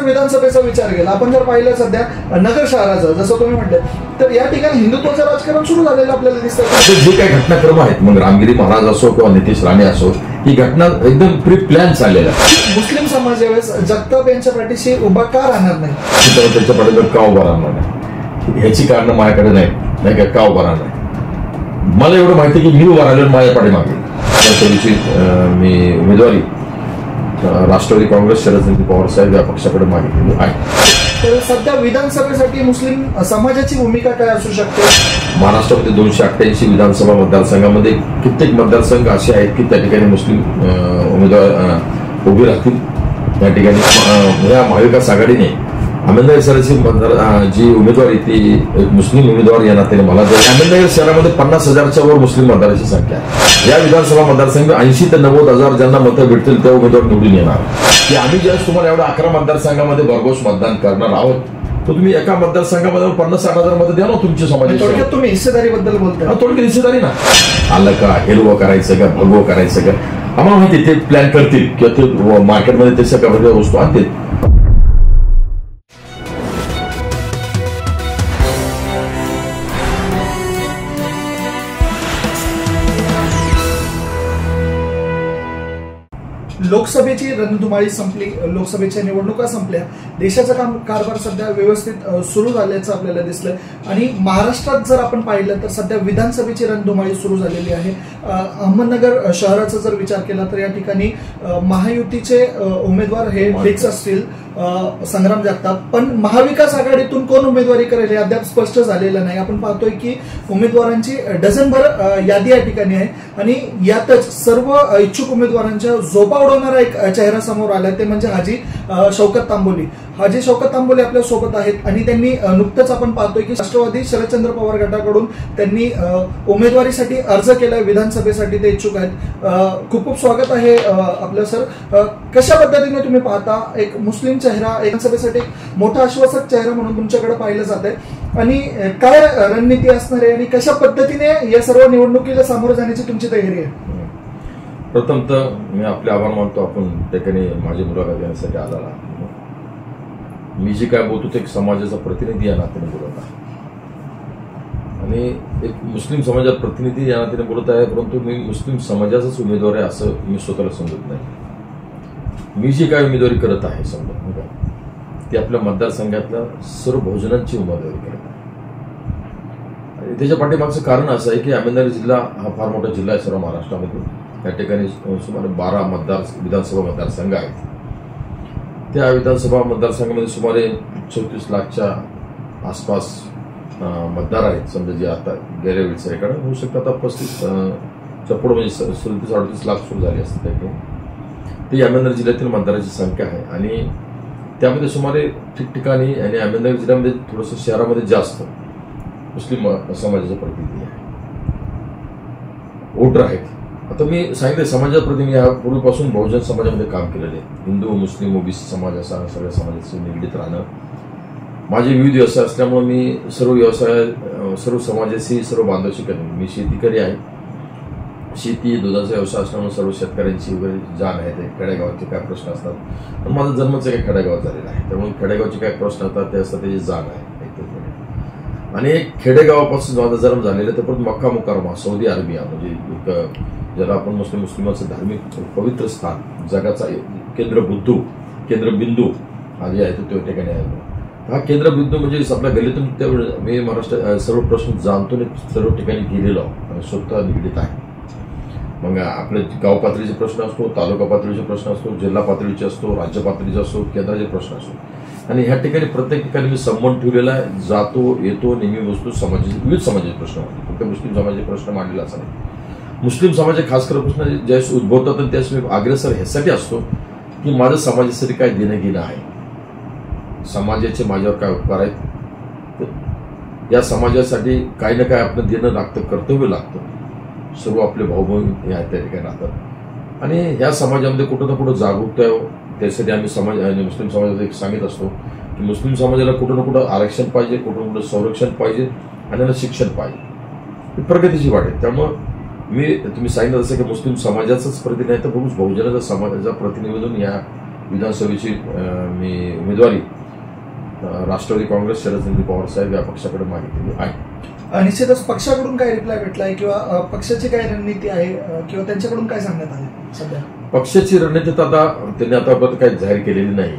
विधानसभेचा विचार केला, आपण जर पाहिलं सध्या नगर शहराचं जसं तुम्ही म्हटलं, तर या ठिकाणी हिंदुत्वाचं राजकारण सुरू झालेलं आपल्याला दिसतं. जे काही घटनाक्रम आहेत, मग रामगिरी महाराज असो किंवा नितीश राणे असो, ही घटना एकदम प्री प्लॅन चाललेला. मुस्लिम समाज यावेळेस जगताप यांच्या पाठीशी उभा का राहणार नाही, त्याच्या पाठीवर का उभा राहणार नाही, ह्याची कारण माझ्याकडे नाही का उभा राहणार. मला एवढं माहिती की मी उभा राहिलो माझ्या पाठीमागे मी उमेदवारी राष्ट्रवादी काँग्रेस शरदचंद्र पवार साहेब या पक्षाकडे मागितलेली आहे. तर सध्या विधानसभेसाठी मुस्लिम समाजाची भूमिका काय असू शकते? महाराष्ट्रामध्ये 288 विधानसभा मतदारसंघामध्ये कित्येक मतदारसंघ असे आहेत की त्या ठिकाणी मुस्लिम उमेदवार उभे राहतील. त्या ठिकाणी या महाविकास आघाडीने अहमदनगर शहराची जी उमेदवारी ती एक मुस्लिम उमेदवार या नात्याने मला अहमदनगर शहरामध्ये 50,000च्या वर मुस्लिम मतदाराची संख्या आहे. या विधानसभा मतदारसंघात 80 ते 90,000 ज्यांना मतं भेटतील त्या उमेदवार निवडून येणार. की आम्ही ज्यावेळेस तुम्हाला एवढ्या 11 मतदारसंघामध्ये भरघोस मतदान करणार आहोत, तर तुम्ही एका मतदारसंघामध्ये 50-60,000 मतं द्या ना तुमच्या समाजाची. तुम्ही हिस्सेदारीबद्दल बोलता, थोडक्यात हिस्सेदारी ना. आलं का, हेरवं करायचं का, भगवं करायचं का, आम्हाला माहिती ते प्लॅन करतील किंवा ते मार्केटमध्ये ते सगळ्या वस्तू आणतील. लोकसभेची रणधुमाळी संपली, लोकसभेच्या निवडणुका संपल्या, देशाचा कारभार सध्या व्यवस्थित सुरू झाल्याचं आपल्याला दिसलं. आणि महाराष्ट्रात जर आपण पाहिलं तर सध्या विधानसभेची रणधुमाळी सुरू झालेली आहे. अहमदनगर शहराचा जर विचार केला तर या ठिकाणी महायुतीचे उमेदवार हे फिक्स असतील, संग्राम जगताप. पण महाविकास आघाडीतून कोण उमेदवारी करेल हे अद्याप स्पष्ट झालेलं नाही. आपण पाहतोय की उमेदवारांची डझनभर यादी या ठिकाणी आहे आणि यातच सर्व इच्छुक उमेदवारांच्या झोपा उडवणारा एक चेहरा समोर आलाय, ते म्हणजे हाजी शौकत तांबोली. हाजी शौकत तांबोली आपल्या सोबत आहेत आणि त्यांनी नुकतंच आपण पाहतोय की राष्ट्रवादी शरदचंद्र पवार गटाकडून त्यांनी उमेदवारीसाठी अर्ज केलाय, विधानसभेसाठी ते इच्छुक आहेत. खूप खूप स्वागत आहे आपलं सर. कशा पद्धतीने तुम्ही पाहता, एक मुस्लिम चेहरा विधानसभेसाठी मोठा आश्वासक चेहरा म्हणून तुमच्याकडे पाहिलं जात आहे, आणि काय रणनीती असणार आहे आणि कशा पद्धतीने या सर्व निवडणुकीला सामोरं जाण्याची तुमची तयारी आहे? प्रथमतः मी आपले आभार मानतो, आपण त्याकडे माझी मुलाखत घेण्यासाठी आलेला. मी जे काय बोलतो ते एक समाजाचा प्रतिनिधी या नात्याने बोलत आहे आणि एक मुस्लिम समाजाचा प्रतिनिधी या नात्याने बोलत आहे, परंतु मी मुस्लिम समाजाचाच उमेदवार आहे असं मी स्वतःला समजत नाही. मी जी काय उमेदवारी करत आहे समजा ती आपल्या मतदारसंघातल्या सर्व बहुजनांची उमेदवारी करत आहे. आणि त्याच्या पाठीमागचं कारण असं आहे की अहमदनगर जिल्हा हा फार मोठा जिल्हा आहे सर्व महाराष्ट्रामध्ये. त्या ठिकाणी सुमारे 12 विधानसभा मतदारसंघ आहेत. त्या विधानसभा मतदारसंघामध्ये सुमारे 34 लाखच्या आसपास मतदार आहेत समजा, जे आता गेल्या वेळेस रेकॉर्ड होऊ शकतात. आता 35च्या पुढे म्हणजे 37-38 लाख सुरू झाले असते. ती अहमदनगर जिल्ह्यातील मतदाराची संख्या आहे आणि त्यामध्ये सुमारे ठिकठिकाणी आणि अहमदनगर जिल्ह्यामध्ये थोडंसं शहरामध्ये जास्त मुस्लिम समाजाचे प्रतिनिधी आहे, वोटर आहेत. आता मी सांगितलं समाजाचा प्रतिनिधी हा पूर्वीपासून बहुजन समाजामध्ये काम केलेले, हिंदू, मुस्लिम, ओबीसी समाज असा सगळ्या समाजाशी निगडीत राहणं. माझे विविध व्यवसाय असल्यामुळे मी सर्व व्यवसाय सर्व समाजाशी सर्व बांधवाशी करेन. मी शेतीकरी आहे, शेती दुधाचा व्यवसाय असल्यामुळे सर्व शेतकऱ्यांची वगैरे जाण आहे. ते खेडेगावाचे काय प्रश्न असतात, पण माझा जन्मच काही खेडेगावात झालेला आहे, त्यामुळे खेडेगावचे काय प्रश्न असतात ते असतात त्याची जाण आहे. आणि खेडेगावापासून माझा जन्म झालेला तर परत मक्का मुकरमा सौदी अरेबिया म्हणजे एक ज्याला आपण मुस्लिमांचं धार्मिक पवित्र स्थान, जगाचा केंद्रबिंदू हा जे आहे तो त्या ठिकाणी आहे. हा केंद्रबिंदू म्हणजे आपल्या गल्लीतून त्यावेळेस मी महाराष्ट्र सर्व प्रश्न जाणतो सर्व ठिकाणी गेलेलो आणि स्वतः निगडीत आहे. मग आपले गाव पातळीचे प्रश्न असतो, तालुका पातळीचे प्रश्न असतो, जिल्हा पातळीचे असतो, राज्य पातळीचे असतो, केंद्राचे प्रश्न असतो. आणि ह्या ठिकाणी प्रत्येक ठिकाणी मी संबंध ठेवलेला आहे, जातो येतो, नेहमी वस्तू समाजाचे विविध समाजाचे प्रश्न मांडले, फक्त मुस्लिम समाजाचे प्रश्न मांडलेला असा नाही. मुस्लिम समाजाचे खास करून प्रश्न ज्यावेळेस उद्भवतात आणि त्यावेळेस मी अग्रेसर ह्यासाठी असतो की माझं समाजासाठी काय देणं घेणं आहे, समाजाचे माझ्यावर काय उपकार आहेत, या समाजासाठी काही ना काय आपलं देणं लागतं, कर्तव्य लागतं. सर्व आपले भाऊबहीण या त्या ठिकाणी राहतात आणि ह्या समाजामध्ये कुठं ना कुठं जागरूकता आहे. त्यासाठी आम्ही मुस्लिम समाजाला एक सांगत असतो की मुस्लिम समाजाला कुठं ना कुठं आरक्षण पाहिजे, कुठं ना कुठं संरक्षण पाहिजे आणि त्यांना शिक्षण पाहिजे. ही प्रगतीची वाट आहे. त्यामुळं तुम्ही सांगितलं असं की मुस्लिम समाजाचाच प्रतिनिधी आहे तर बहुजनाचा समाजाचा प्रतिनिधी म्हणून या विधानसभेची मी उमेदवारी राष्ट्रवादी काँग्रेस शरदचंद्र पवार साहेब या पक्षाकडे मागितलेली आहे. निश्चितच पक्षाकडून काय रिप्लाय भेटलाय किंवा पक्षाची काय रणनीती आहे किंवा त्यांच्याकडून काय सांगण्यात आले सध्या? पक्षाची रणनीती आता त्यांनी आतापर्यंत काही जाहीर केलेली नाही.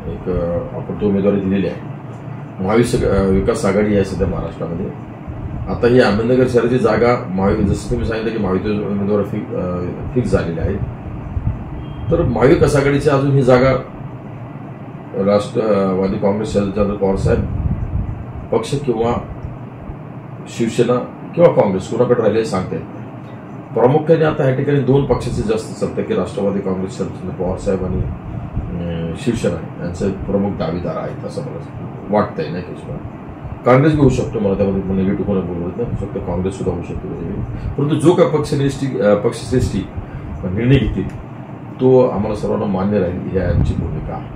एक आपण तो उमेदवारी दिलेली आहे. महाविकास आघाडी आहे सध्या महाराष्ट्रामध्ये. आता ही अहमदनगर शहराची जागा जसं तुम्ही सांगितलं की महायुती उमेदवार फिक्स झालेले आहेत, तर महाविकास आघाडीची अजून ही जागा राष्ट्रवादी काँग्रेस शरदचंद्र पवार साहेब पक्ष किंवा शिवसेना किंवा काँग्रेस कोणाकडे राहिले सांगता येत नाही. प्रामुख्याने आता या ठिकाणी दोन पक्षाचे जास्त चालतं की राष्ट्रवादी काँग्रेस शरदचंद्र पवार साहेब आणि शिवसेना यांचे प्रमुख दावेदार आहेत असं मला वाटतंय. नाही की काँग्रेस बी होऊ शकतो, मला त्यामध्ये निगेटिव्ह कोणा बोलत नाही, फक्त काँग्रेस सुद्धा होऊ शकतो. परंतु जो काय पक्षश्रेष्ठी निर्णय घेतील तो आम्हाला सर्वांना मान्य राहील, ही आमची भूमिका आहे.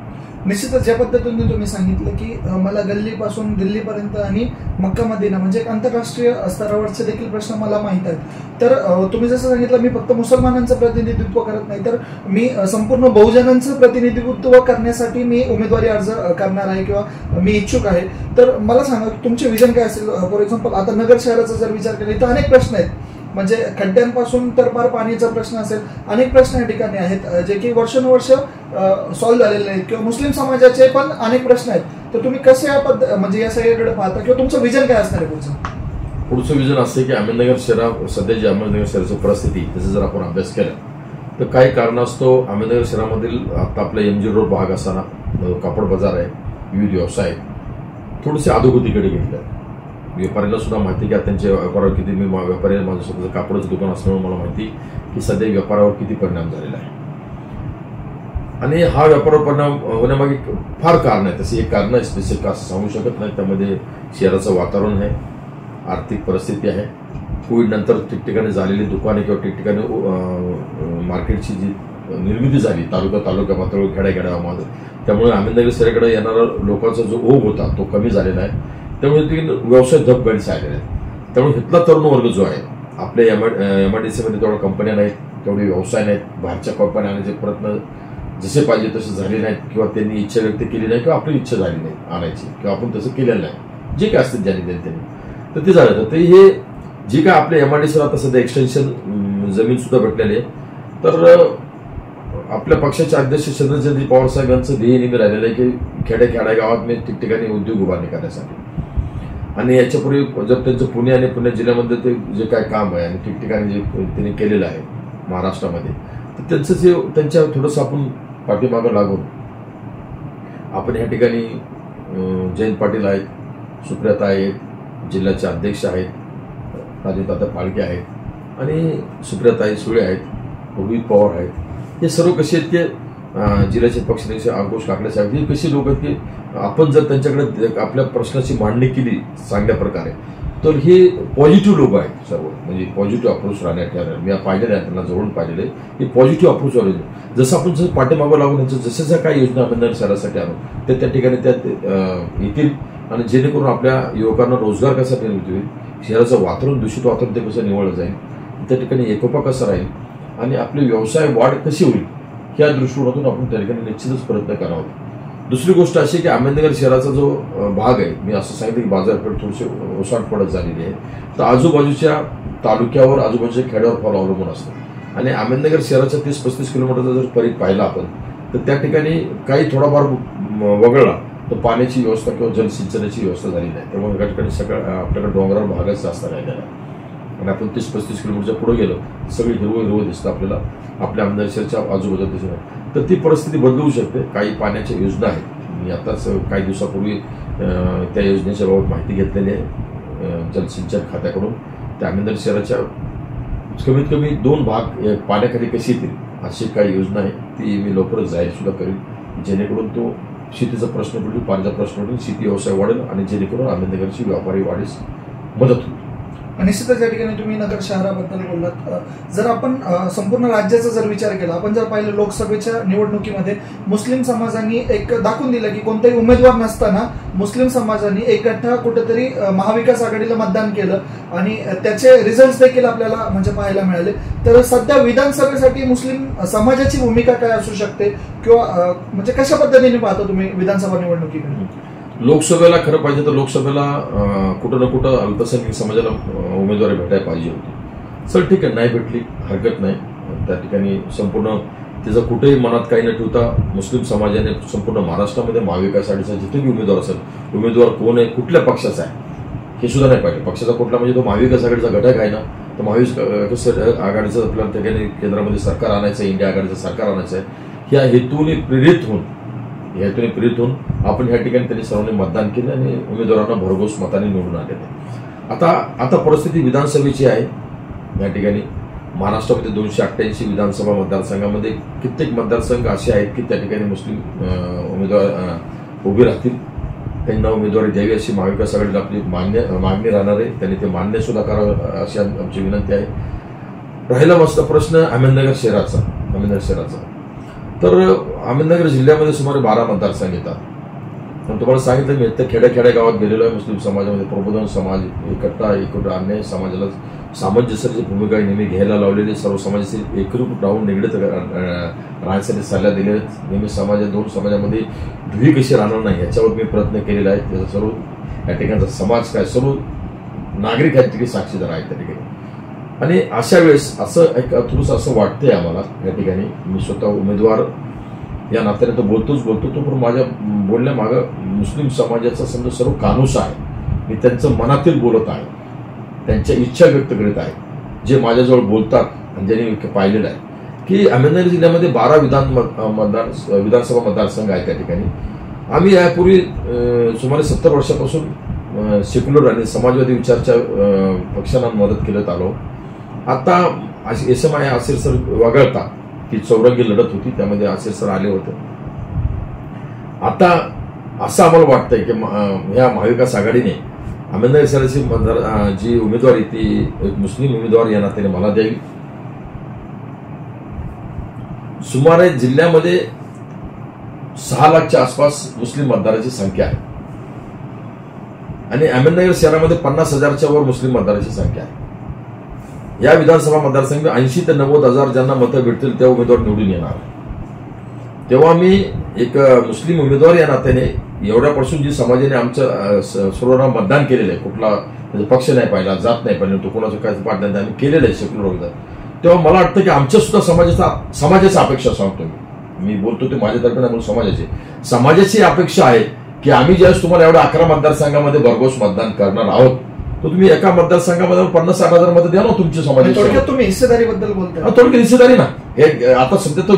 निश्चितच ज्या पद्धतीने तुम्ही सांगितलं की मला गल्लीपासून दिल्लीपर्यंत आणि मक्का मदिना म्हणजे एक आंतरराष्ट्रीय स्तरावरचे देखील प्रश्न मला माहीत आहेत, तर तुम्ही जसं सांगितलं मी फक्त मुसलमानांचं प्रतिनिधित्व करत नाही, तर मी संपूर्ण बहुजनांचं प्रतिनिधित्व करण्यासाठी मी उमेदवारी अर्ज करणार आहे किंवा मी इच्छुक आहे. तर मला सांगा तुमचे विजन काय असेल? फॉर एक्झाम्पल आता नगर शहराचा जर विचार केला तर अनेक प्रश्न आहेत, म्हणजे खड्ड्यांपासून तर फार पाण्याचा प्रश्न असेल, अनेक प्रश्न या ठिकाणी आहेत जे की वर्षानुवर्ष सॉल्व्ह झालेले नाहीत किंवा मुस्लिम समाजाचे पण अनेक प्रश्न आहेत. तर तुम्ही कसे म्हणजे या सगळ्याकडे पाहता किंवा तुमचं विजन काय असणार आहे पुढचं विजन असं की अहमदनगर शहरात सध्याची अहमदनगर शहराची परिस्थिती त्याचा जर आपण अभ्यास केला तर काही कारणास्तव अहमदनगर शहरामधील आता आपला MG रोड भाग असताना कापड बाजार आहे, विविध व्यवसाय थोडेसे अधोगतीकडे घेतले. व्यापाऱ्यांना सुद्धा माहिती की त्यांच्या व्यापारावर किती व्यापारी माझं स्वतःचं कापडाचं दुकान असल्यामुळे मला माहिती की सध्या व्यापारावर किती परिणाम झालेला आहे. आणि हा व्यापारावर परिणाम होण्यामागे फार कारण आहे. तसे एक कारण आहे स्पेसिफिक असं सांगू शकत नाही. त्यामध्ये शहराचं वातावरण आहे, आर्थिक परिस्थिती आहे, कोविड नंतर ठिकठिकाणी झालेली दुकाने किंवा ठिकठिकाणी मार्केटची जी निर्मिती झाली तालुका पातळीवर खेड्याखेड्यामध्ये, त्यामुळे अहमदनगर शहराकडे येणारा लोकांचा जो ओघ होता तो कमी झालेला आहे. त्यामुळे ते व्यवसाय धपगडीचे आलेले आहेत. त्यामुळे इथला तरुण वर्ग जो आहे आपल्या MIDC तेवढ्या कंपन्या नाहीत, तेवढे व्यवसाय नाहीत, बाहेरच्या कंपन्या आणायचे प्रयत्न जसे पाहिजे तसे झाले नाहीत किंवा त्यांनी इच्छा व्यक्त केली नाही किंवा आपली इच्छा झाली नाही आणायची किंवा आपण तसं केलेलं नाही, जे काय असतं ज्यांनी तर ते झालं. तर हे जे काय आपल्या MIDCला आता सध्या एक्सटेन्शन जमीन सुद्धा भेटलेली आहे, तर आपल्या पक्षाचे अध्यक्ष शरदचंद्र पवार साहेब यांचं ध्येय नेहमी राहिलेलं आहे की खेड्या गावात मी ठिकठिकाणी उद्योग उभारणी करण्यासाठी. आणि याच्यापूर्वी जर त्यांचं पुणे आणि पुणे जिल्ह्यामध्ये ते जे काय काम आहे आणि ठिकठिकाणी जे त्यांनी केलेलं आहे महाराष्ट्रामध्ये, तर त्यांचं जे त्यांच्या थोडंसं आपण पाठीमागं लागून आपण या ठिकाणी जयंत पाटील आहेत, सुप्रियाता आहेत, जिल्ह्याचे अध्यक्ष आहेत, राजूदादा फाळके आहेत आणि सुप्रियाताई सुळे आहेत, रोहित पवार आहेत, हे सर्व कसे आहेत की जिल्ह्याचे पक्षाध्यक्ष अंकुश काकडे साहेब, ही कशी लोक आहेत की आपण जर त्यांच्याकडे आपल्या प्रश्नाची मांडणी केली चांगल्या प्रकारे तर हे पॉझिटिव्ह लोक आहेत सर्व, म्हणजे पॉझिटिव्ह अप्रोच राहण्यात मी पाहिलेलं आहे, त्यांना जवळून पाहिलेलं आहे, हे पॉझिटिव्ह अप्रोच आले. जसं आपण जसं पाठीमागं लागून त्यांचं जसं काय योजना अहमदनगर शहरासाठी आणू तर त्या ठिकाणी त्यात येतील आणि जेणेकरून आपल्या युवकांना रोजगार कसा निर्मिती होईल, शहराचं वातावरण दूषित वातावरण ते कसं निवडलं जाईल, त्या ठिकाणी एकोपा कसा राहील आणि आपले व्यवसाय वाढ कशी होईल या दृष्टिकोनातून आपण त्या ठिकाणी निश्चितच प्रयत्न करावा. दुसरी गोष्ट अशी की अहमदनगर शहराचा जो भाग आहे, मी असं सांगितलं की बाजारपेठ थोडीशी ओसाड पडत झालेली आहे, तर आजूबाजूच्या तालुक्यावर आजूबाजूच्या खेड्यावर फार अवलंबून असतं. आणि अहमदनगर शहराच्या 30-35 किलोमीटरचा जर परिघ पाहिला आपण तर त्या ठिकाणी काही थोडाफार वगळला तर पाण्याची व्यवस्था किंवा जलसिंचनाची व्यवस्था झाली नाही. त्यामुळे या ठिकाणी सगळं आपल्याकडे डोंगराळ भागच जास्त राहिलेला आहे. आणि आपण 30-35 किलोमीटरच्या पुढे गेलो सगळी हिरवं दिसतं आपल्याला आपल्या अहमदनगर शहराच्या आजूबाजूला दिसत आहे. तर ती परिस्थिती बदलू शकते. काही पाण्याच्या योजना आहेत, मी आताच काही दिवसापूर्वी त्या योजनेच्या बाबत माहिती घेतलेली आहे जलसिंचन खात्याकडून. त्या अहमदनगर शहराच्या कमीत कमी 2 भाग पाण्याखाली कशी येतील अशी काही योजना आहे, ती मी लवकरच जाहीर सुद्धा करेन, जेणेकरून तो शेतीचा प्रश्न पाण्याचा प्रश्न शेती व्यवसाय वाढेल आणि जेणेकरून अहमदनगरची व्यापारी वाढीस मदत होईल. निश्चितच या ठिकाणी तुम्ही नगर शहराबद्दल बोललात. जर आपण संपूर्ण राज्याचा जर विचार केला, आपण जर पाहिलं लोकसभेच्या निवडणुकीमध्ये मुस्लिम समाजांनी एक दाखवून दिलं की कोणताही उमेदवार नसताना मुस्लिम समाजांनी एकगठ्ठा कुठेतरी महाविकास आघाडीला मतदान केलं आणि त्याचे रिझल्ट देखील आपल्याला म्हणजे पाहायला मिळाले. तर सध्या विधानसभेसाठी मुस्लिम समाजाची भूमिका काय असू शकते किंवा म्हणजे कशा पद्धतीने पाहता तुम्ही विधानसभा निवडणुकीकडे? लोकसभेला खरं पाहिजे तर लोकसभेला कुठं ना कुठं अल्पसंख्याक समाजाला उमेदवारी भेटायला पाहिजे होती. चल ठीक आहे, नाही भेटली हरकत नाही. त्या ठिकाणी संपूर्ण तिचं कुठेही मनात काही न ठेवता मुस्लिम समाजाने संपूर्ण महाराष्ट्रामध्ये महाविकास आघाडीचा जिथे बी उमेदवार असेल, उमेदवार कोण आहे, कुठल्या पक्षाचा आहे हे सुद्धा नाही पाहिजे. पक्षाचा कुठला म्हणजे तो महाविकास आघाडीचा घटक आहे ना, तर महाविकास आघाडीचं आपल्याला त्या ठिकाणी केंद्रामध्ये सरकार आणायचं आहे, इंडिया आघाडीचं सरकार आणायचं आहे, ह्या हेतूने प्रेरित होऊन आपण ह्या ठिकाणी त्यांनी सर्वांनी मतदान केलं आणि उमेदवारांना भरघोस मताने निवडून आलेले. आता परिस्थिती विधानसभेची आहे. या ठिकाणी महाराष्ट्रामध्ये 288 विधानसभा मतदारसंघामध्ये कित्येक मतदारसंघ असे आहेत की त्या ठिकाणी मुस्लिम उमेदवार उभे राहतील. त्यांना उमेदवारी द्यावी अशी महाविकास आघाडीला आपली मागणी राहणार आहे. त्यांनी ते मान्य सुद्धा करावं अशी आमची विनंती आहे. राहिला मस्त प्रश्न अहमदनगर शहराचा. तर अहमदनगर जिल्ह्यामध्ये सुमारे 12 मतदारसंघ येतात. पण तुम्हाला सांगितलं मी इथं खेड्या गावात गेलेलो आहे. मुस्लिम समाजामध्ये प्रबोधन समाज एकत्र आणणे, समाजाला सामंजस्याची भूमिका नेहमी घ्यायला लावलेली, सर्व समाजाचे एकरूप राहून निगडीत राहण्यासाठी सल्ला दिले. नेहमी दोन समाजामध्ये ढुई कशी राहणार नाही याच्यावर मी प्रयत्न केलेला आहे. त्याचा सर्व या ठिकाणचा समाज काय, सर्व नागरिक या ठिकाणी साक्षीदार आहेत त्या ठिकाणी. आणि अशा वेळेस असं एक थोडंसं असं वाटतंय आम्हाला या ठिकाणी, मी स्वतः उमेदवार या नात्याने तो बोलतो, पण माझ्या बोलण्यामागं मुस्लिम समाजाचा समजा सर्व कानूस आहे. मी त्यांचं मनातील बोलत आहे, त्यांच्या इच्छा व्यक्त करीत आहे, जे माझ्याजवळ बोलतात आणि ज्यांनी पाहिलेलं आहे की अहमदनगर जिल्ह्यामध्ये 12 विधानसभा मतदारसंघ आहेत. त्या ठिकाणी आम्ही यापूर्वी सुमारे 70 वर्षापासून सेक्युलर आणि समाजवादी विचारच्या पक्षांना मदत करत आलो. आता SMI आसिर सर वगळता ती चौरंगी लढत होती, त्यामध्ये आसिर सर आले होते. आता असं आम्हाला वाटतंय की ह्या महाविकास आघाडीने अहमदनगर शहराची जी उमेदवारी ती एक मुस्लिम उमेदवार या नात्याने मला द्यावी. सुमारे जिल्ह्यामध्ये 6 लाखच्या आसपास मुस्लिम मतदाराची संख्या आहे आणि अहमदनगर शहरामध्ये 50,000च्या वर मुस्लिम मतदाराची संख्या आहे. या विधानसभा मतदारसंघ 80 ते 90 हजार ज्यांना मतं भेटतील त्या उमेदवार निवडून येणार. तेव्हा मी एक मुस्लिम उमेदवार या नात्याने एवढ्यापासून जी समाजाने आमच्या सर्वांना मतदान केलेलं आहे, कुठला पक्ष नाही पाहिला, जात नाही पाहिलं, तो कोणाचं काय पाठ नाही, आम्ही केलेलं आहे सेक्युलर मतदान. तेव्हा मला वाटतं की आमच्या सुद्धा समाजाची अपेक्षा सांगतो मी बोलतो ते माझ्यातर्फे नाही, म्हणून समाजाची अपेक्षा आहे की आम्ही ज्यावेळेस तुम्हाला एवढ्या 11 मतदारसंघामध्ये भरघोस मतदान करणार आहोत, तर तुम्ही एका मतदारसंघामध्ये 50-60 हजार मतं द्या ना तुमच्या समाजाची. थोडक्यात तुम्ही हिस्सेदारीबद्दल बोलता. थोडक्यात हिस्सेदारी ना, हे आता सध्या तो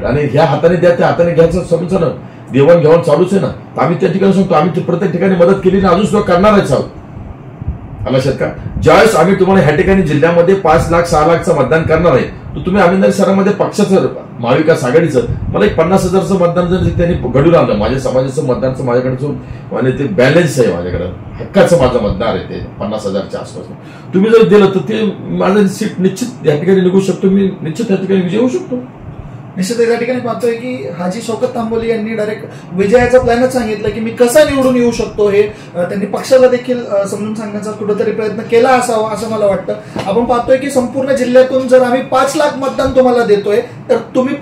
आणि ह्या हाताने द्या त्या हाताने घ्यायचं समजलं ना, देवाणघेवाण चालूच आहे ना. आम्ही त्या ठिकाणी सांगतो आम्ही प्रत्येक ठिकाणी मदत केली ना, अजून सुद्धा करणारच आहोत. लक्षात का, ज्यावेळेस आम्ही तुम्हाला ह्या ठिकाणी जिल्ह्यामध्ये 5 लाख 6 लाखचं मतदान करणार आहे, तर तुम्ही अहमदनगर शहरामध्ये पक्षाचं महाविकास आघाडीचं मला एक 50,000चं मतदान जर त्यांनी घडून आणलं, माझ्या समाजाचं मतदानचं माझ्याकडचं आणि ते बॅलन्स आहे माझ्याकडे, हक्काचं माझं मतदार आहे ते 50,000च्या आसपास. तुम्ही जर दिलं तर ते माझं सीट निश्चित या ठिकाणी निघू शकतो, मी निश्चित या ठिकाणी विजय होऊ शकतो. निश्चित या ठिकाणी पाहतोय की हाजी शौकत तांबोली यांनी डायरेक्ट विजयाचा प्लॅनच सांगितलं की मी कसा निवडून येऊ शकतो हे त्यांनी पक्षाला देखील समजून सांगण्याचा कुठेतरी प्रयत्न केला असावा असं मला वाटतं. आपण पाहतोय की संपूर्ण जिल्ह्यातून जर आम्ही 5 लाख मतदान तुम्हाला देतोय, तर तुम्ही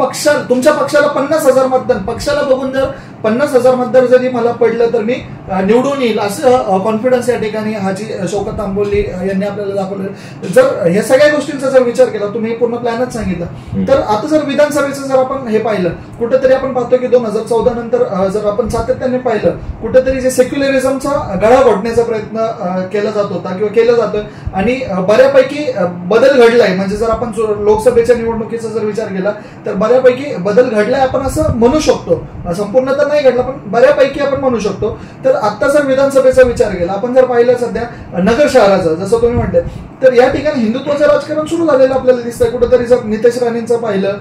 तुमच्या पक्षाला 50,000 मतदान, पक्षाला बघून जर 50,000 मतदार जरी मला पडलं तर मी निवडून येईल असं कॉन्फिडन्स या ठिकाणी हाजी शौकत तांबोली यांनी आपल्याला दाखवलं. जर या सगळ्या गोष्टींचा जर विचार केला, तुम्ही पूर्ण प्लॅनच सांगितलं, तर आता जर विधानसभेचं जर आपण हे पाहिलं, कुठेतरी आपण पाहतो की 2014 नंतर जर आपण सातत्याने पाहिलं, कुठेतरी जे सेक्युलरिझमचा गळा घोटण्याचा प्रयत्न केला जात होता किंवा केला जातोय आणि बऱ्यापैकी बदल घडलाय. म्हणजे जर आपण लोकसभेच्या निवडणुकीचा जर विचार केला तर बऱ्यापैकी बदल घडलाय आपण असं म्हणू शकतो. संपूर्ण तर नाही घडला, पण बऱ्यापैकी आपण म्हणू शकतो. तर आता जर विधानसभेचा विचार केला, आपण जर पाहिलं सध्या नगर शहराचा, जसं तुम्ही म्हणले, तर या ठिकाणी हिंदुत्वाचं राजकारण सुरू झालेलं आपल्याला दिसतंय. कुठेतरी जर नितेश राणेंचं पाहिलं,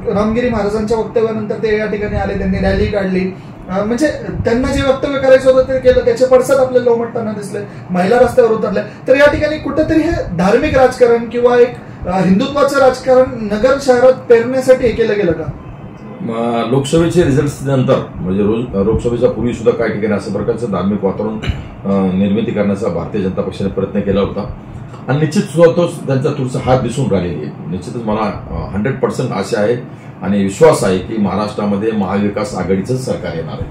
रामगिरी महाराजांच्या वक्तव्यानंतर ते या ठिकाणी आले, त्यांनी रॅली काढली म्हणजे त्यांना जे वक्तव्य करायचं होतं ते केलं, त्याचे पडसाद आपल्याला उमटताना दिसले, महिला रस्त्यावर उतरल्या. तर या ठिकाणी कुठेतरी हे धार्मिक राजकारण किंवा एक हिंदुत्वाचं राजकारण नगर शहरात पेरण्यासाठी हे केलं गेलं का? लोकसभेचे रिझल्ट नंतर म्हणजे लोकसभेच्या पूर्वी सुद्धा काही ठिकाणी अशा प्रकारचं धार्मिक वातावरण निर्मिती करण्याचा भारतीय जनता पक्षाने प्रयत्न केला होता आणि निश्चित सुद्धा त्यांचा थोडासा हात दिसून राहिलेली आहे. निश्चितच मला 100% आशा आहे आणि विश्वास आहे की महाराष्ट्रामध्ये महाविकास आघाडीचं सरकार येणार आहे.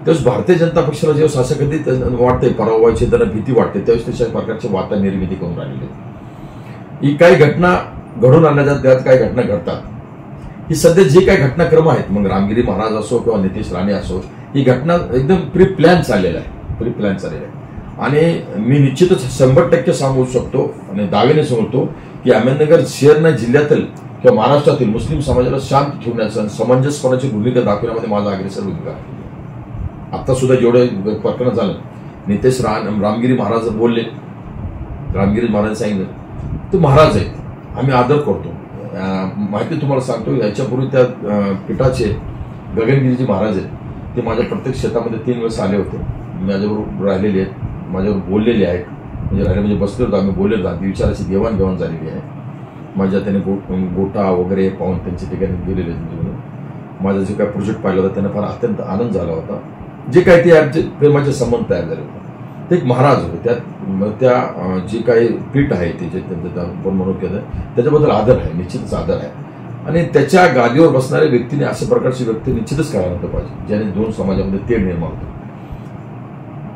त्यावेळेस भारतीय जनता पक्षाला जेव्हा शासक कधी वाटते पराभवाची त्यांना भीती वाटते त्यावेळेस तशा प्रकारचे वाता निर्मिती करून राहिलेले. ही काही घटना घडून आणण्याच्या त्यात काही घटना घडतात. ही सध्या जे काही घटनाक्रम आहेत, मग रामगिरी महाराज असो किंवा नितेश राणे असो, ही घटना एकदम प्री प्लॅन चाललेला आहे. आणि मी निश्चितच 100% सांगू शकतो आणि दाव्याने सांगतो की अहमदनगर शहर नाही जिल्ह्यातील किंवा महाराष्ट्रातील मुस्लिम समाजाला शांत ठेवण्याचं समंजसपणाची भूमिका दाखवण्यामध्ये माझा अग्रेसर भूमिका आहे. आता सुद्धा जेवढं प्रकरण झालं, नितेश रामगिरी महाराज बोलले, रामगिरी महाराज सांगितलं, तो महाराज आहे, आम्ही आदर करतो. माहिती तुम्हाला सांगतो, याच्यापूर्वी त्या पीठाचे गगनगिरीजी महाराज आहेत, ते माझ्या प्रत्येक शेतामध्ये 3 वेळेस आले होते, माझ्याबरोबर राहिलेले आहेत, माझ्यावर बोललेले आहेत. म्हणजे बसले होतो आम्ही, बोलले होतो, विचाराची देवाणघेवाण झालेली आहे. माझ्या त्याने गोटा वगैरे पाहून त्यांच्या ठिकाणी गेलेले. माझा जे काही प्रोजेक्ट पाहिला होता त्यांना फार अत्यंत आनंद झाला होता. जे काही ते प्रेमाचे संबंध तयार झाले होते, ते एक महाराज होते. त्या जे काही पीठ आहे ते जे त्यांचं म्हणून केलं त्याच्याबद्दल आदर आहे, निश्चितच आदर आहे. आणि त्याच्या गादीवर बसणाऱ्या व्यक्तीने अशा प्रकारची व्यक्ती निश्चितच करायला पाहिजे ज्याने 2 समाजामध्ये तेढ निर्माण होतो.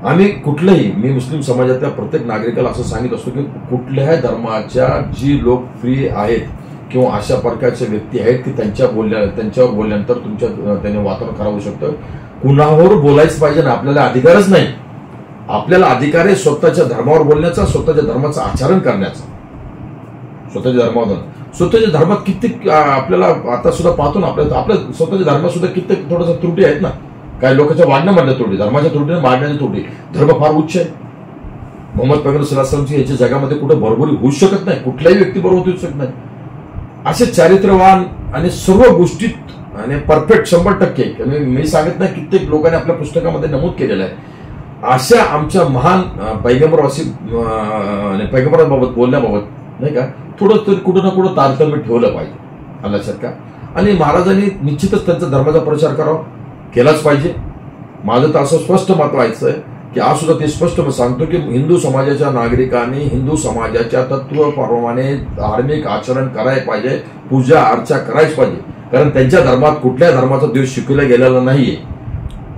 आम्ही कुठलंही, मी मुस्लिम समाजातल्या प्रत्येक नागरिकाला असं सांगित असतो की कुठल्याही धर्माच्या जी लोकप्रिय आहेत किंवा अशा प्रकारच्या व्यक्ती आहेत की त्यांच्यावर बोलल्यानंतर त्याने वातावरण खराब होऊ शकतं. कुणावर बोलायच पाहिजे ना, आपल्याला अधिकारच नाही. आपल्याला अधिकार आहे स्वतःच्या धर्मावर बोलण्याचा, स्वतःच्या धर्माचं आचरण करण्याचा. स्वतःच्या धर्मात कित्येक आपल्याला आता सुद्धा पाहतो ना, आपल्या स्वतःच्या धर्मात सुद्धा कित्येक थोडासा त्रुटी आहेत ना. काही लोकांच्या वाढण्यामधल्या त्रुटी, धर्माच्या त्रुटीने मांडण्याच्या त्रुटी. धर्म फार उच्च आहे. मोहम्मद पैगंबर सल्लल्लाहु अलैहि वसल्लमची याच्या जगामध्ये कुठे बरोबरी होऊ शकत नाही, कुठल्याही व्यक्ती बरोबर होऊ शकत नाही. असे चारित्र्यवान आणि सर्व गोष्टीत आणि परफेक्ट 100%, मी सांगत नाही, कित्येक लोकांनी आपल्या पुस्तकामध्ये नमूद केलेलं आहे. अशा आमच्या महान पैगंबरवासी पैगंबरांबाबत बोलण्याबाबत नाही का थोडं तरी कुठं ना कुठं तारतम्य ठेवलं पाहिजे अल्लाच्या का. आणि महाराजांनी निश्चितच त्यांचा धर्माचा प्रचार करावा, केलाच पाहिजे. माझं तर असं स्पष्ट मत व्हायचं आहे की आज सुद्धा ते स्पष्ट सांगतो की हिंदू समाजाच्या नागरिकांनी हिंदू समाजाच्या तत्वाप्रमाणे धार्मिक आचरण करायला पाहिजे, पूजा अर्चा करायच पाहिजे. कारण त्यांच्या धर्मात कुठल्या धर्माचा द्वेष शिकवला गेलेला नाहीये,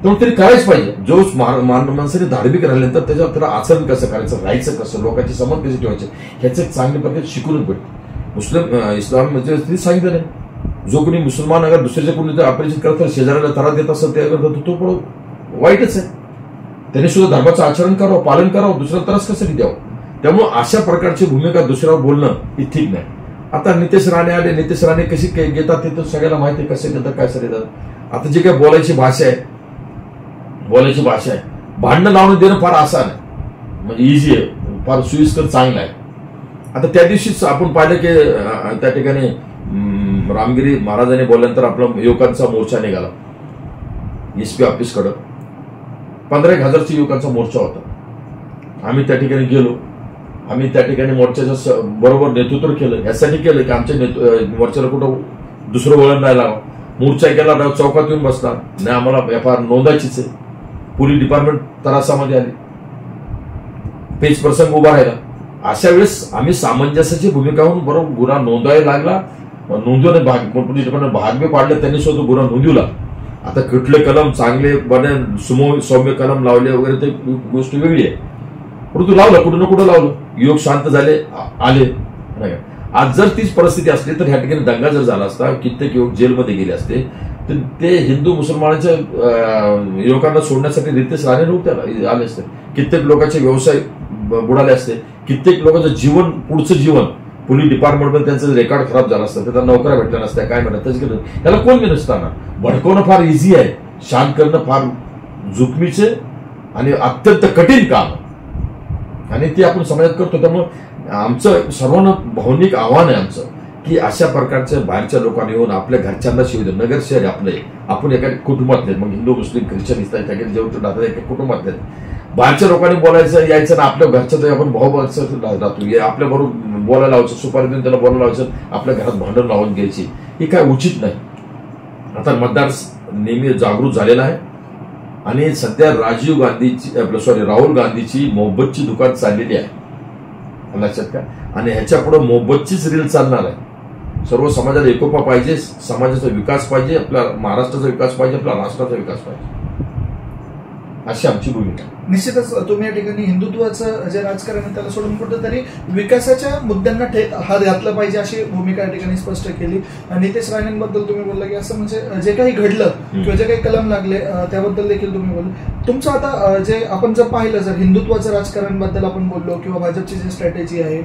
तो तरी करायच पाहिजे. जो माणसाने धार्मिक राहिल्यानंतर त्याच्यावर त्याला आचरण कसं करायचं, राहायचं कसं, लोकांची संबंध कसे ठेवायचे, ह्याचे चांगल्या प्रकारे शिकूनच भेटते. इस्लाम म्हणजे सांगितलं नाही, जो कोणी मुसलमान अगर दुसऱ्याच्या कोणी अपरिचित करत शेजाऱ्याला त्रास देत असत ते करतो तो पण वाईटच आहे. त्याने सुद्धा धर्माचं आचरण करावं, पालन करावं, दुसऱ्याला त्रास कसा द्यावं. त्यामुळे अशा प्रकारची भूमिका दुसऱ्यावर बोलणं ही ठीक नाही. आता नितेश राणे आले, नितेश राणे कशी घेतात ते तर सगळ्याला माहिती आहे, कसे घेतात काय सर येतात. आता जे काही बोलायची भाषा आहे, भांडणं लावून देणं फार आसान आहे, म्हणजे इझी आहे, फार सोयीस्कर, चांगलं आहे. आता त्या दिवशीच आपण पाहिलं की त्या ठिकाणी रामगिरी महाराजांनी बोलल्यानंतर आपला युवकांचा मोर्चा निघाला एसपी ऑफिसकडं. 15,000 युवकांचा मोर्चा होता. आम्ही त्या ठिकाणी गेलो. आम्ही त्या ठिकाणी मोर्चाचं बरोबर नेतृत्व केलं. यासाठी केलं की आमच्या मोर्चाला कुठं दुसरं वळण नाही लावा. मोर्चा केला, चौकात येऊन बसला नाही, आम्हाला FIR नोंदायचीच आहे. पोलीस डिपार्टमेंट त्रासामध्ये आली, पेच प्रसंग उभा राहिला. अशा वेळेस आम्ही सामंजस्याची भूमिका होऊन बरोबर गुन्हा नोंदवायला लागला. नोंदवणे पोलीस डिपार्टमेंट भाग बी पाडले, त्यांनी स्वतः गुन्हा नोंदवला. आता कुठले कलम चांगले बने सौम्य कलम लावले वगैरे ते गोष्ट वेगळी आहे, परंतु लावलं कुठं ना कुठं लावलं. युवक शांत झाले, आले. आज जर तीच परिस्थिती असली तर ह्या ठिकाणी दंगा जर झाला असता, कित्येक युवक जेलमध्ये गेले असते, तर ते हिंदू मुसलमानाच्या युवकांना सोडण्यासाठी रितेश राणे नव्हते आले असते. कित्येक लोकांचे व्यवसाय बुडाले असते, कित्येक लोकांचं जीवन, पुढचं जीवन पोलीस डिपार्टमेंटमध्ये त्यांचं रेकॉर्ड खराब झालं असतं, त्यांना नोकऱ्या भेटल्या नसत्या, काय भेटत त्याला कोण मी नसताना. भडकवणं फार इझी आहे, शांत करणं फार जोखमीचे आणि अत्यंत कठीण काम, आणि ते आपण समाजात करतो. त्यामुळे आमचं सर्वांना भावनिक आव्हान आहे आमचं की अशा प्रकारच्या बाहेरच्या लोकांनी येऊन आपल्या घरच्यांना शिव देऊ. नगर शहर आपलं आहे, आपण एका कुटुंबातले, मग हिंदू मुस्लिम ख्रिश्चन इस्लाम जेवढे राहतात एका कुटुंबातले. बाहेरच्या लोकांनी बोलायचं यायचं ना आपल्या घरच्या आपण भाऊ राहतो, आपल्या बरोबर बोलायला लावायचं, सुपारी देऊन त्याला बोलायला लावायचं, आपल्या घरात भांडण लावून घ्यायची, हे काय उचित नाही. आता मतदार नेहमी जागृत झालेला आहे आणि सध्या राहुल गांधीची मोहब्बतची दुकान चाललेली आहे, लक्षात का. आणि ह्याच्या पुढे मोहब्बतचीच रील चालणार आहे. सर्व समाजाला एकोपा पाहिजे, समाजाचा विकास पाहिजे, आपल्या महाराष्ट्राचा विकास पाहिजे, आपल्या राष्ट्राचा विकास पाहिजे, अशी आमची भूमिका. निश्चितच तुम्ही या ठिकाणी हिंदुत्वाचं जे राजकारण आहे त्याला सोडून कुठेतरी विकासाच्या मुद्द्यांना हात घातला पाहिजे अशी भूमिका या ठिकाणी स्पष्ट केली. नितेश राणेंबद्दल तुम्ही बोलला की असं म्हणजे जे काही घडलं किंवा जे काही कलम लागले त्याबद्दल देखील तुम्ही बोलले. तुमचं आता जे आपण जर पाहिलं, जर हिंदुत्वाचं राजकारण बद्दल आपण बोललो किंवा भाजपची जी स्ट्रॅटेजी आहे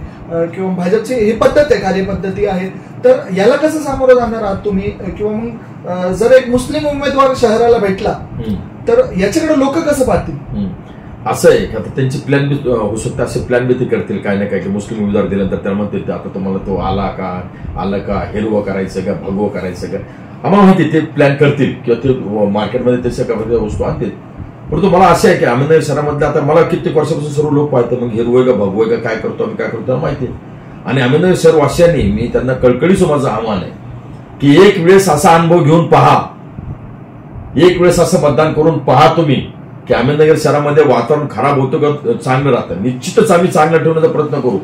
किंवा भाजपची ही पद्धत आहे, कार्यपद्धती आहे, तर याला कसं सामोरं जाणार आहात तुम्ही? किंवा मग जर एक मुस्लिम उमेदवार शहराला भेटला तर याच्याकडे लोक कसं पाहतील? असं आहे की आता त्यांची प्लॅन बी होऊ शकतं, असे प्लॅन बी ते करतील काय ना काय, की मुस्लिम उमेदवार दिल्यानंतर त्याला म्हणते आता तुम्हाला तो आला का हिरवं करायचं का भगवं करायचं का, आम्हाला माहिती ते प्लॅन करतील किंवा ते मार्केटमध्ये ते सगळ्या वस्तू आणतील. परंतु मला असं आहे की अहमदनगर शहरामधल्या आता मला कित्येक वर्षापासून सर्व लोक पाहतात, मग हिरवं का भगवं का काय करतो आम्ही काय करतो माहिती आहे. आणि अहमदनगर शहरवासियांनी मी त्यांना कळकळीचं माझं आव्हान आहे की एक वेळेस असा अनुभव घेऊन पहा, एक वेळेस असं मतदान करून पहा तुम्ही की अहमदनगर शहरामध्ये वातावरण खराब होतं का चांगलं राहतं. निश्चितच आम्ही चांगलं ठेवण्याचा प्रयत्न करू.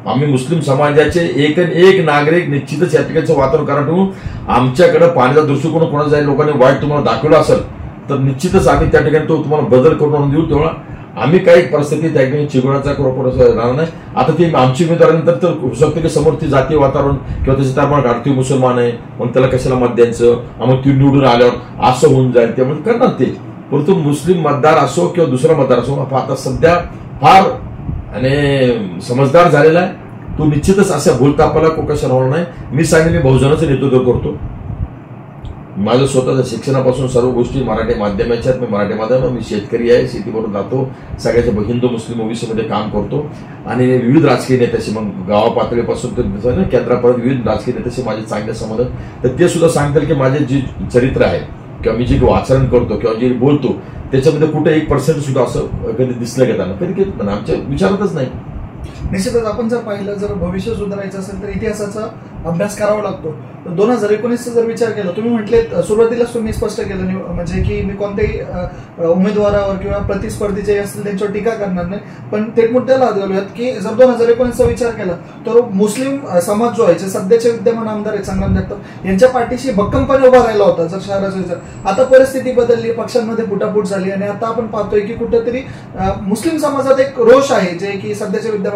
आम्ही मुस्लिम समाजाचे एक नागरिक निश्चितच या ठिकाणचं वातावरण खराब ठेवून आमच्याकडे पाण्याचा दृष्टिकोन कोणाचा जाईल लोकांनी वाईट तुम्हाला दाखवला असेल तर निश्चितच आम्ही त्या ठिकाणी तो तुम्हाला बदल करून देऊ. तेव्हा आम्ही काही परिस्थिती त्या ठिकाणी चिघळण्याचा राहणार नाही. आता ती आमची उमेदवारानंतर तर होऊ शकते की समोर ती जातीय वातावरण किंवा त्याचे आपण भारतीय मुसलमान आहे मग त्याला कशाला मत द्यायचं, आम्हाला ती निवडून आल्यावर असं होऊन जाईल त्यामुळे करणार ते. परंतु मुस्लिम मतदार असो किंवा दुसरा मतदार असो आता सध्या फार आणि समजदार झालेला आहे. तो निश्चितच अशा भूलतापाला कशाला होणार नाही. मी सांगेन मी बहुजनाचं नेतृत्व करतो. माझं स्वतःच्या शिक्षणापासून सर्व गोष्टी मराठी माध्यमाच्या आहेत. मी मराठी माध्यम, मी शेतकरी आहे, शेतीवरून राहतो, सगळ्याच्या हिंदू मुस्लिम ओबीसीमध्ये काम करतो आणि विविध राजकीय नेत्याशी मग गावा पातळीपासून तर केंद्रापर्यंत विविध राजकीय नेत्याशी माझे चांगले संबंध. तर ते सुद्धा सांगतील की माझे जे चरित्र आहे किंवा मी जे आचरण करतो किंवा जे बोलतो त्याच्यामध्ये कुठे 1% सुद्धा असं कधी दिसलं का त्यांना कधी आमच्या विचारातच नाही. निश्चितच आपण जर पाहिलं, जर भविष्य सुधारायचं असेल तर इतिहासाचा अभ्यास करावा लागतो. 2019चा जर विचार केला, तुम्ही म्हटले सुरुवातीलाच तुम्ही स्पष्ट केलं म्हणजे की मी कोणत्याही उमेदवारावर किंवा प्रतिस्पर्धी जे असतील त्यांच्यावर टीका करणार नाही, पण थेट मुद्द्याला हात घालूयात की जर 2019चा विचार केला तर मुस्लिम समाज जो आहे, जे सध्याचे विद्यमान आमदार आहेत संग्राम जगताप यांच्या पाठीशी भक्कमपणे उभा राहिला होता जर शहराचा विचार. आता परिस्थिती बदलली, पक्षांमध्ये फुटाफूट झाली आणि आता आपण पाहतोय की कुठेतरी मुस्लिम समाजात एक रोष आहे जे की सध्याचे विद्यमान.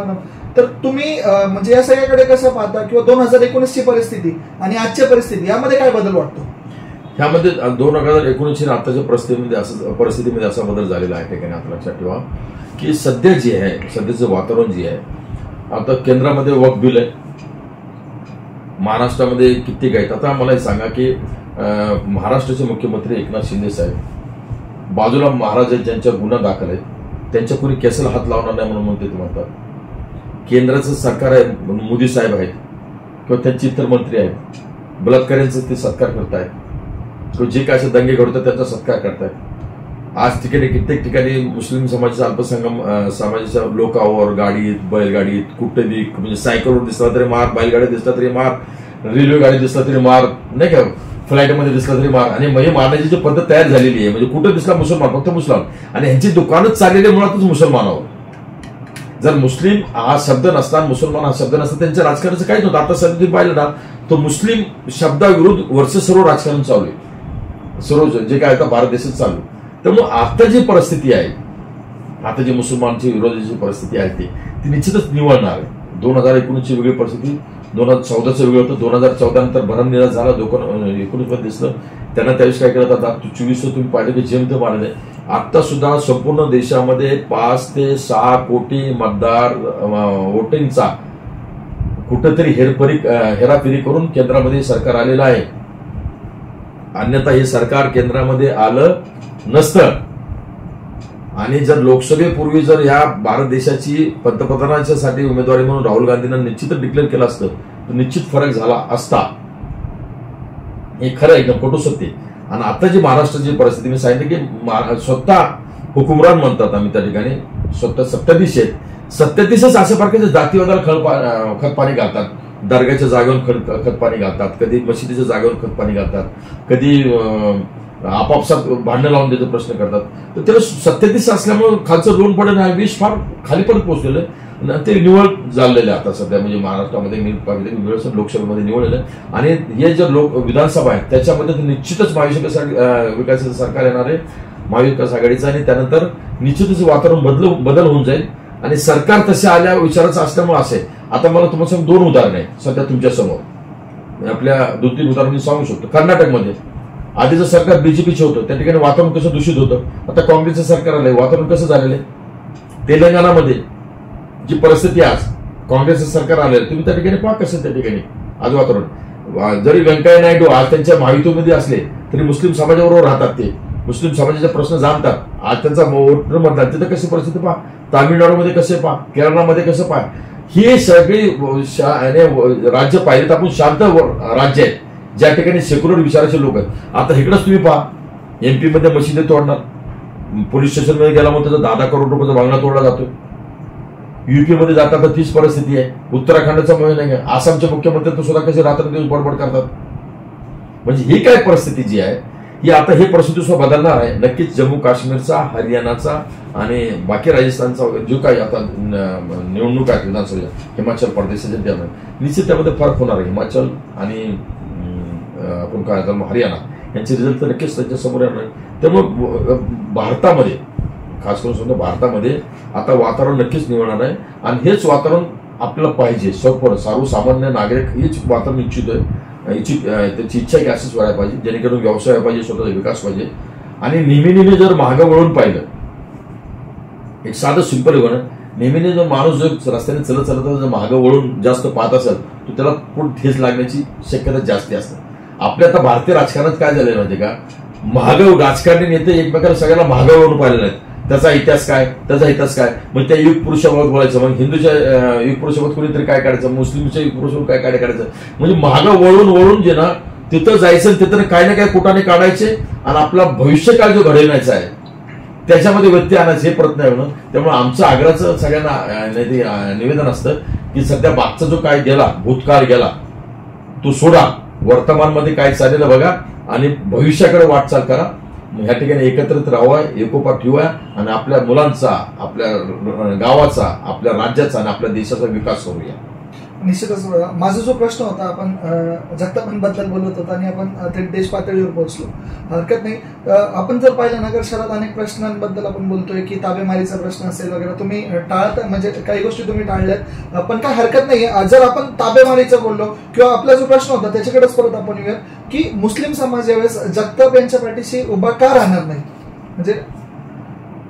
तर तुम्ही म्हणजे या सगळ्याकडे कसं पाहता किंवा 2019ची परिस्थिती आणि आजच्या परिस्थिती यामध्ये काय बदल वाटतो? ह्यामध्ये 2019 आताच्या परिस्थितीमध्ये असा बदल झालेला आहे ठिकाणी आता लक्षात ठेवा की सध्या जे आहे सध्याचं वातावरण जे आहे, आता केंद्रामध्ये वक्फ बिल आहे, महाराष्ट्रामध्ये कित्येक आहेत. आता मला सांगा की महाराष्ट्राचे मुख्यमंत्री एकनाथ शिंदे साहेब बाजूला महाराज आहेत ज्यांच्या गुन्हा दाखल आहेत त्यांच्या कुणी केसाला हात लावणार नाही म्हणून म्हणते ते म्हणतात. केंद्राचं सरकार आहे, मोदी साहेब आहेत किंवा त्यांचे इतर मंत्री आहेत, बलात्काऱ्यांचा ते सत्कार करतायत किंवा जे काय असे दंगे घडतात त्यांचा सत्कार करतायत. आज ठिकाणी कित्येक ठिकाणी मुस्लिम समाजाच्या अल्पसंख्याक समाजाच्या लोकांवर गाडीत बैलगाडीत कुठेही म्हणजे सायकलवर दिसला तरी मार, बैलगाडी दिसला तरी मार, रेल्वे गाडी दिसला तरी मार, नाही का फ्लाईटमध्ये दिसला तरी मार. आणि हे मारण्याची जी पद्धत तयार झालेली आहे म्हणजे कुठं दिसला मुसलमान फक्त मुसलमान आणि ह्यांची दुकानच चाललेली मुळातच मुसलमानावर. जर मुस्लिम हा शब्द नसता, मुसलमान हा शब्द नसता, त्यांच्या राजकारणाचं काहीच नव्हतं. आता सध्या तुम्ही पाहिलं ना तो मुस्लिम शब्दाविरुद्ध वर्ष सर्व राजकारण चालू आहे, सर्व जे काय आता भारत देशात चालू. त्यामुळे आता जी परिस्थिती आहे, आता जी मुसलमानची विरोधाची परिस्थिती आहे ती निश्चितच निवळणार आहे. 2019ची वेगळी परिस्थिती, 2014चं वेगळं होतं, 2014 नंतर भरमनिराश झाला, 2019 मध्ये दिसलं त्यांना त्यावेळेस काय केलं. आता 24 तुम्ही पाहिलं की जेमतेम आलेलं आहे. आता सुद्धा संपूर्ण देशामध्ये 5 ते 6 कोटी मतदार वोटिंगचा कुठेतरी हेराफेरी करून केंद्रामध्ये सरकार आलेलं आहे. अन्यथा हे सरकार केंद्रामध्ये आलं नसतं आणि जर लोकसभेपूर्वी जर या भारत देशाची पंतप्रधानांच्यासाठी उमेदवारी म्हणून राहुल गांधींना निश्चितच डिक्लेअर केलं असतं तर निश्चित फरक झाला असता, हे खरं एकदम कटू सत्य. आणि आता जी महाराष्ट्राची परिस्थिती मी सांगितलं की स्वतः हुकुमरान म्हणतात आम्ही त्या ठिकाणी, स्वतः सत्ताधीश आहेत, सत्ताधीशच अशा प्रकारचे जातीवादाला खतपाणी घालतात, दर्ग्याच्या जागेवर खतपाणी घालतात, कधी मशिदीच्या जागेवर खतपाणी घालतात, कधी आपापसात भांडणं लावून त्याचा प्रश्न करतात. तर त्याला सत्ताधीश असल्यामुळे खालचं लोन पडणं आहे, विष फार खाली परत पोहोचलेलं आहे. ते निवड झालेलं आहे आता सध्या, म्हणजे महाराष्ट्रामध्ये लोकसभेमध्ये निवडलेलं आहे. आणि हे जे विधानसभा आहे त्याच्यामध्ये निश्चितच महाविकास विकासाचं सरकार येणार आहे, महाविकास आघाडीचं, आणि त्यानंतर निश्चितच वातावरण बदल होऊन जाईल. आणि सरकार तसे आल्या विचाराचं असल्यामुळे असे, आता मला तुम्हाला सांगू 2 उदाहरणं आहे सध्या तुमच्या समोर, आपल्या 2-3 उदाहरण मी सांगू शकतो. कर्नाटकमध्ये आधीचं सरकार बीजेपीचे होतं, त्या ठिकाणी वातावरण कसं दूषित होतं. आता काँग्रेसचं सरकार आलंय, वातावरण कसं झालेलं आहे. तेलंगणामध्ये जी परिस्थिती आज काँग्रेसचं सरकार आलंय, तुम्ही त्या ठिकाणी पहा कसं त्या ठिकाणी आज वातावरण. जरी व्यंकय्या नायडू आज त्यांच्या महायुतीमध्ये असले तरी मुस्लिम समाजाबरोबर राहतात, ते मुस्लिम समाजाचे प्रश्न जाणतात. आज त्यांचा वोटर मतदान, तिथं कशी परिस्थिती पहा, तामिळनाडूमध्ये कसे पहा, केरळमध्ये कसं पहा. ही सगळी राज्य पाहिलेत आपण शांत राज्य आहेत, ज्या ठिकाणी सेक्युलर विचाराचे लोक आहेत. आता इकडेच तुम्ही पहा, एमपी मध्ये मशिदी तोडणार, पोलीस स्टेशनमध्ये गेल्यामुळे त्याचा 10 करोड रुपयाचा बांगला तोडला जातो. युपी मध्ये जातात तर तीच परिस्थिती आहे. उत्तराखंडचा महिना आहे, आसामचे मुख्यमंत्री तर सुद्धा कसे रात्रंदिवस बडबड करतात. म्हणजे ही काय परिस्थिती जी आहे, ही आता हे परिस्थिती सुद्धा बदलणार आहे. नक्कीच जम्मू काश्मीरचा, हरियाणाचा आणि बाकी राजस्थानचा जो काही आता निवडणूक आहे विधानसभा, हिमाचल प्रदेशाच्या त्यामध्ये निश्चित त्यामध्ये फरक होणार आहे. हिमाचल आणि आपण काय हरियाणा यांचे रिझल्ट तर नक्कीच त्यांच्या समोर येणार आहे. त्यामुळे भारतामध्ये, खास करून समजा भारतामध्ये आता वातावरण नक्कीच निवडणार आहे. आणि हेच वातावरण आपल्याला पाहिजे. सर्वसामान्य नागरिक हेच वातावरण इच्छितोय, त्याची इच्छा की असंच व्हायला पाहिजे, जेणेकरून व्यवसाय पाहिजे, स्वतःचा विकास पाहिजे. आणि नेहमी जर महाग वळून पाहिलं, एक साधं सिंपल होणं, नेहमी जर माणूस जर रस्त्याने चलत जर महाग वळून जास्त पाहत असेल तर त्याला पुढे ठेच लागण्याची शक्यता जास्ती असते. आपल्या आता भारतीय राजकारणात काय झालेलं माहिती का, महाग राजकारणी नेते एकमेकाला सगळ्याला महाग वळून पाहिलेलं आहेत. त्याचा इतिहास काय, त्याचा इतिहास काय, मग त्या युग पुरुषाबाबत बोलायचं, मग हिंदूच्या युग पुरुषाबाबत कोणीतरी काय काढायचं, मुस्लिमच्या युग पुरुषाबाबत काय काढायचं. म्हणजे महाग वळून जे ना तिथं जायचं, तिथं काही ना काही कुटाने काढायचे आणि आपला भविष्यकाळ जो घडवण्याचा आहे त्याच्यामध्ये व्यत्यय आणायचे, हे प्रयत्न आहे म्हणून. त्यामुळे आमचं आग्रहाचं सगळ्यांना निवेदन असतं की सध्या मागचा जो काय गेला, भूतकाळ गेला तो सोडा, वर्तमानमध्ये काय चाललेलं बघा आणि भविष्याकडे वाटचाल करा. ह्या ठिकाणी एकत्रित राहावा, एकोपा ठेवा आणि आपल्या मुलांचा, आपल्या गावाचा, आपल्या राज्याचा आणि आपल्या देशाचा विकास करूया. निश्चितच. माझा जो प्रश्न होता, आपण जगतापांबद्दल बोलत होता आणि आपण थेट देश पातळीवर पोहोचलो, हरकत नाही. आपण जर पाहिलं नगर शहरात अनेक प्रश्नांबद्दल आपण बोलतोय की ताबेमारीचा प्रश्न असेल वगैरे, तुम्ही टाळता, म्हणजे काही गोष्टी तुम्ही टाळल्यात, पण काय हरकत नाही. जर आपण ताबेमारीचं बोललो किंवा आपला जो प्रश्न होता त्याच्याकडेच परत आपण येऊया की मुस्लिम समाज यावेळेस जगताप यांच्या पाठीशी उभा का राहणार नाही. म्हणजे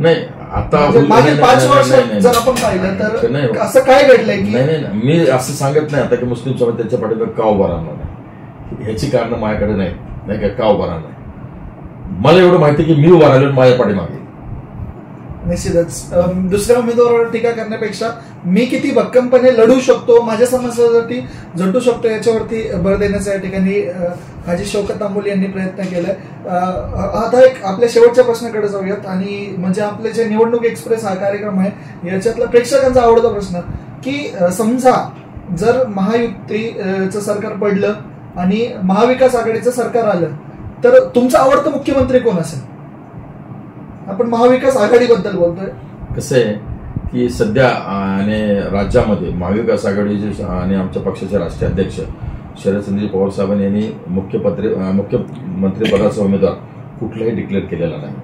नाही, आता मागील 5 वर्षात जर आपण पाहिलं तर असं काय घडलंय की नाही, मी असं सांगत नाही आता की मुस्लिम समाज त्याच्या पाठीमागे का उभा राहणार नाही, ह्याची कारण माझ्याकडे नाही का उभा राहणार. मला एवढं माहिती की मी उभा राहिलो माझ्या पाठीमागे. निश्चितच. दुसऱ्या उमेदवारावर टीका करण्यापेक्षा मी किती भक्कमपणे लढू शकतो, माझ्या समाजासाठी झटू शकतो, याच्यावरती भर देण्याचा या ठिकाणी हाजी शौकत तांबोली यांनी प्रयत्न केलाय. आता एक आपल्या शेवटच्या प्रश्नाकडे जाऊयात, आणि म्हणजे आपले जे निवडणूक एक्सप्रेस हा कार्यक्रम आहे याच्यातला प्रेक्षकांचा आवडता प्रश्न की समजा जर महायुतीचं सरकार पडलं आणि महाविकास आघाडीचं सरकार आलं तर तुमचा आवडता मुख्यमंत्री कोण असेल? आपण महाविकास आघाडीबद्दल बोलतोय. कसं आहे की सध्या आणि राज्यामध्ये महाविकास आघाडीचे आणि आमच्या पक्षाचे राष्ट्रीय अध्यक्ष शरदचंद्र पवार साहेबांनी यांनी मुख्यमंत्रीपदाचा उमेदवार कुठलाही डिक्लेअर केलेला नाही.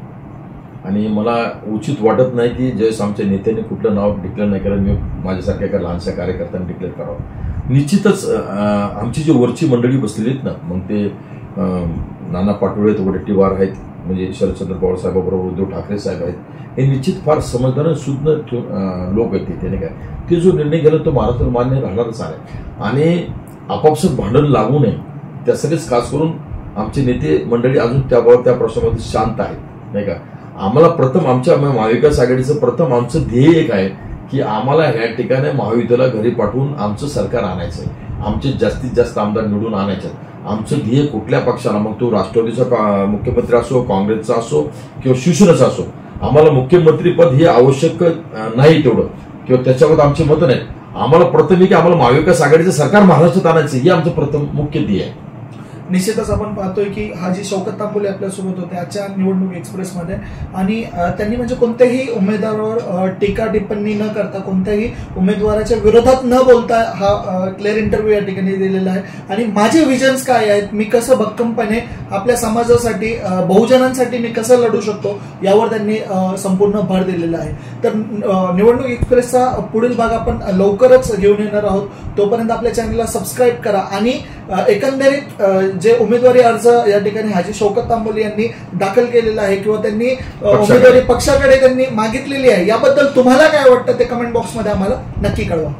आणि मला उचित वाटत नाही की ज्यावेळेस आमच्या नेत्यांनी कुठलं नाव डिक्लेअर नाही केलं, मी माझ्यासारख्या एका लहानशा कार्यकर्त्यांनी डिक्लेअर करावं. निश्चितच आमची जी वरची मंडळी बसलेली आहेत ना, मग ते नाना पाटोळे वडेट्टीवार आहेत, म्हणजे शरदचंद्र पवार साहेबांबरोबर उद्धव ठाकरे साहेब आहेत, हे निश्चित फार समजदार शुद्ध लोक आहेत. त्याने काय ते जो निर्णय गेला तो महाराष्ट्र मान्य राहणारच आहे. आणि आपापसात भांडण लागू नये त्यासाठीच खास करून आमचे नेते मंडळी अजून त्या प्रश्नामध्ये शांत आहेत, नाही का. आम्हाला प्रथम आमच्या महाविकास आघाडीचं प्रथम आमचं ध्येय एक आहे की आम्हाला ह्या ठिकाणी महायुतीला घरी पाठवून आमचं सरकार आणायचं आहे. आमचे जास्तीत जास्त आमदार निवडून आणायचे. आमचं ध्येय कुठल्या पक्षाला, मग तो राष्ट्रवादीचा मुख्यमंत्री असो, काँग्रेसचा असो किंवा शिवसेनेचा असो, आम्हाला मुख्यमंत्रीपद हे आवश्यक नाही तेवढं किंवा त्याच्यावर आमची मतं नाहीत. आम्हाला प्रथम की आम्हाला महाविकास आघाडीचं सरकार महाराष्ट्रात आणायचं हे आमचं प्रथम मुख्य ध्येय आहे. निश्चितच आपण पाहतोय की हाजी शौकत तांबोली आपल्यासोबत होते आजच्या निवडणूक एक्सप्रेसमध्ये, आणि त्यांनी म्हणजे कोणत्याही उमेदवारावर टीका टिप्पणी न करता, कोणत्याही उमेदवाराच्या विरोधात न बोलता हा क्लिअर इंटरव्ह्यू या ठिकाणी दिलेला आहे. आणि माझे विजन्स काय आहेत, मी कसं भक्कमपणे आपल्या समाजासाठी, बहुजनांसाठी मी कसं लढू शकतो यावर त्यांनी संपूर्ण भर दिलेला आहे. तर निवडणूक एक्सप्रेसचा पुढील भाग आपण लवकरच घेऊन येणार आहोत. तोपर्यंत आपल्या चॅनलला सबस्क्राईब करा आणि एकंदरीत जे उमेदवारी अर्ज या ठिकाणी हाजी शौकत तांबोली यांनी दाखल केलेला आहे किंवा त्यांनी उमेदवारी पक्षाकडे त्यांनी मागितलेली आहे, याबद्दल तुम्हाला काय वाटतं ते कमेंट बॉक्समध्ये आम्हाला नक्की कळवा.